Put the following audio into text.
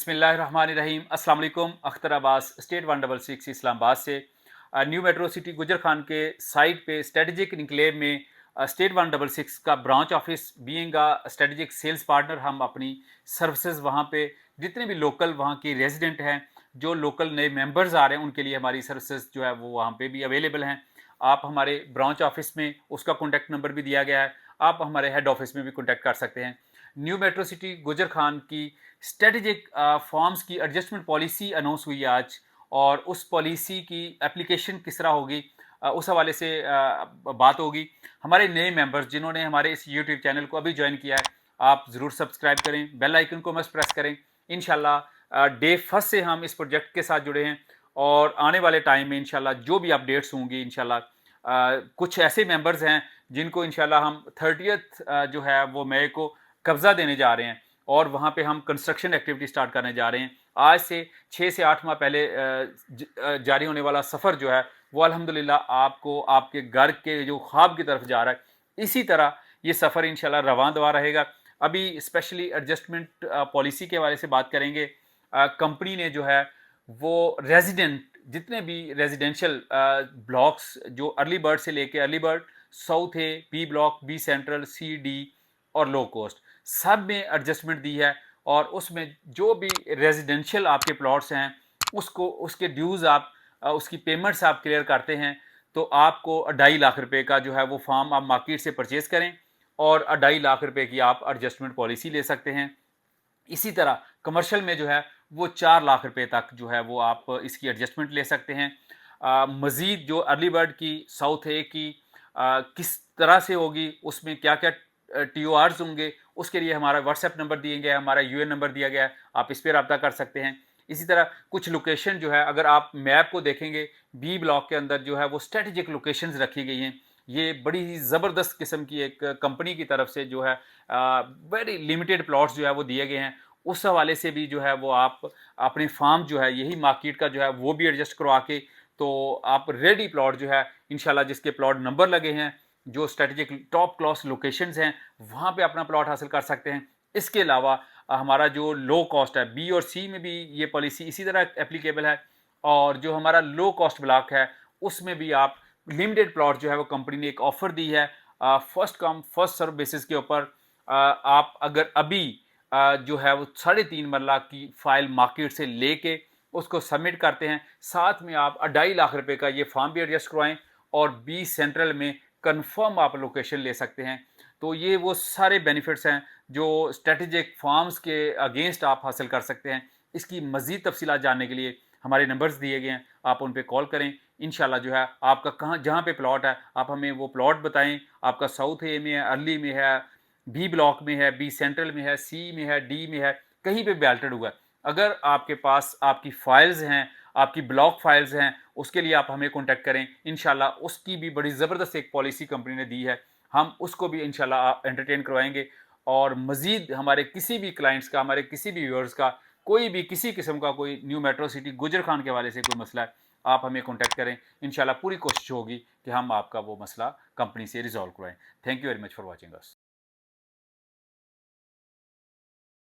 बिस्मिल्लाहिर्रहमानिर्रहीम अस्सलाम वालेकुम। अख्तर अब्बास स्टेट 166 इस्लामाबाद से न्यू मेट्रो सिटी गुजर खान के साइट पे स्ट्रेटजिक इनक्लेव में स्टेट 166 का branch office being strategic sales partner हम अपनी सर्विसेज वहाँ पे जितने भी लोकल वहाँ के रेजिडेंट हैं, जो लोकल नए मेंबर्स आ रहे हैं, उनके लिए हमारी सर्विसेज जो है वो वहाँ पे भी अवेलेबल हैं। आप हमारे ब्रांच ऑफिस में उसका कॉन्टैक्ट नंबर भी दिया गया है, आप हमारे हेड ऑफिस में भी कॉन्टैक्ट कर सकते हैं। न्यू मेट्रो सिटी गुजर खान की स्ट्रेटेजिक फॉर्म्स की एडजस्टमेंट पॉलिसी अनाउंस हुई है आज, और उस पॉलिसी की एप्लीकेशन किस तरह होगी उस हवाले से बात होगी। हमारे नए मेंबर्स जिन्होंने हमारे इस यूट्यूब चैनल को अभी ज्वाइन किया है, आप ज़रूर सब्सक्राइब करें, बेल आइकन को मस्ट प्रेस करें। इंशाल्लाह डे फर्स्ट से हम इस प्रोजेक्ट के साथ जुड़े हैं, और आने वाले टाइम में इंशाल्लाह जो भी अपडेट्स होंगी इंशाल्लाह कुछ ऐसे मेंबर्स हैं जिनको इंशाल्लाह हम 30th जो है वो मई को कब्ज़ा देने जा रहे हैं, और वहाँ पे हम कंस्ट्रक्शन एक्टिविटी स्टार्ट करने जा रहे हैं। आज से 6 से 8 माह पहले जारी होने वाला सफ़र जो है वो अल्हम्दुलिल्लाह आपको आपके घर के जो ख्वाब की तरफ जा रहा है, इसी तरह ये सफ़र इंशाल्लाह रवां दवा रहेगा। अभी स्पेशली एडजस्टमेंट पॉलिसी के हवाले से बात करेंगे। कंपनी ने जो है वो रेजिडेंट जितने भी रेजिडेंशियल ब्लॉक्स जो अर्ली बर्ड से लेके अर्ली बर्ड, साउथ ए, बी ब्लॉक, बी सेंट्रल, सी, डी और लो कोस्ट, सब में एडजस्टमेंट दी है। और उसमें जो भी रेजिडेंशियल आपके प्लॉट्स हैं उसको उसके ड्यूज़ आप उसकी पेमेंट्स आप क्लियर करते हैं, तो आपको 2.5 लाख रुपए का जो है वो फार्म आप मार्केट से परचेज़ करें, और 2.5 लाख रुपए की आप एडजस्टमेंट पॉलिसी ले सकते हैं। इसी तरह कमर्शियल में जो है वो 4 लाख रुपए तक जो है वो आप इसकी एडजस्टमेंट ले सकते हैं। मज़ीद जो अर्ली बर्ड की, साउथ ए की किस तरह से होगी, उसमें क्या क्या टी ओ आर्स होंगे, उसके लिए हमारा व्हाट्सएप नंबर दिए गया है, हमारा यूएन नंबर दिया गया है, आप इस पर रब्ता कर सकते हैं। इसी तरह कुछ लोकेशन जो है, अगर आप मैप को देखेंगे, बी ब्लॉक के अंदर जो है वो स्ट्रेटेजिक लोकेशंस रखी गई हैं। ये बड़ी ही ज़बरदस्त किस्म की एक कंपनी की तरफ से जो है वेरी लिमिटेड प्लॉट्स जो है वो दिए गए हैं। उस हवाले से भी जो है वो आप अपने फार्म जो है यही मार्केट का जो है वो भी एडजस्ट करवा के, तो आप रेडी प्लॉट जो है इंशाल्लाह जिसके प्लॉट नंबर लगे हैं, जो स्ट्रेटेजिक टॉप क्लास लोकेशंस हैं, वहाँ पे अपना प्लॉट हासिल कर सकते हैं। इसके अलावा हमारा जो लो कॉस्ट है, बी और सी में भी ये पॉलिसी इसी तरह एप्लीकेबल है, और जो हमारा लो कॉस्ट ब्लॉक है उसमें भी आप लिमिटेड प्लॉट जो है वो कंपनी ने एक ऑफर दी है first come first serve basis के ऊपर। आप अगर अभी जो है वो 3.5 मरला की फाइल मार्केट से लेके उसको सबमिट करते हैं, साथ में आप 2.5 लाख रुपए का ये फॉर्म भी एडजस्ट करवाएं, और बी सेंट्रल में कंफर्म आप लोकेशन ले सकते हैं। तो ये वो सारे बेनिफिट्स हैं जो स्ट्रेटेजिक फार्म्स के अगेंस्ट आप हासिल कर सकते हैं। इसकी मज़ीद तफसीलात जानने के लिए हमारे नंबर्स दिए गए हैं, आप उन पर कॉल करें। इंशाल्लाह जो है आपका कहाँ जहाँ पे प्लॉट है आप हमें वो प्लॉट बताएं। आपका साउथ ए में है, अर्ली में है, बी ब्लॉक में है, बी सेंट्रल में है, सी में है, डी में है, कहीं पे भी अल्टर्ड हुआ है। अगर आपके पास आपकी फाइल्स हैं, आपकी ब्लॉक फाइल्स हैं, उसके लिए आप हमें कॉन्टैक्ट करें। इंशाल्लाह उसकी भी बड़ी ज़बरदस्त एक पॉलिसी कंपनी ने दी है, हम उसको भी इंशाल्लाह एंटरटेन करवाएंगे। और मज़ीद हमारे किसी भी क्लाइंट्स का, हमारे किसी भी व्यूअर्स का कोई भी किसी किस्म का कोई न्यू मेट्रो सिटी गुजर खान के हवाले से कोई मसला है, आप हमें कॉन्टैक्ट करें। इंशाल्लाह पूरी कोशिश होगी कि हम आपका वो मसला कंपनी से रिजॉल्व करवाएं। Thank you very much for watching us.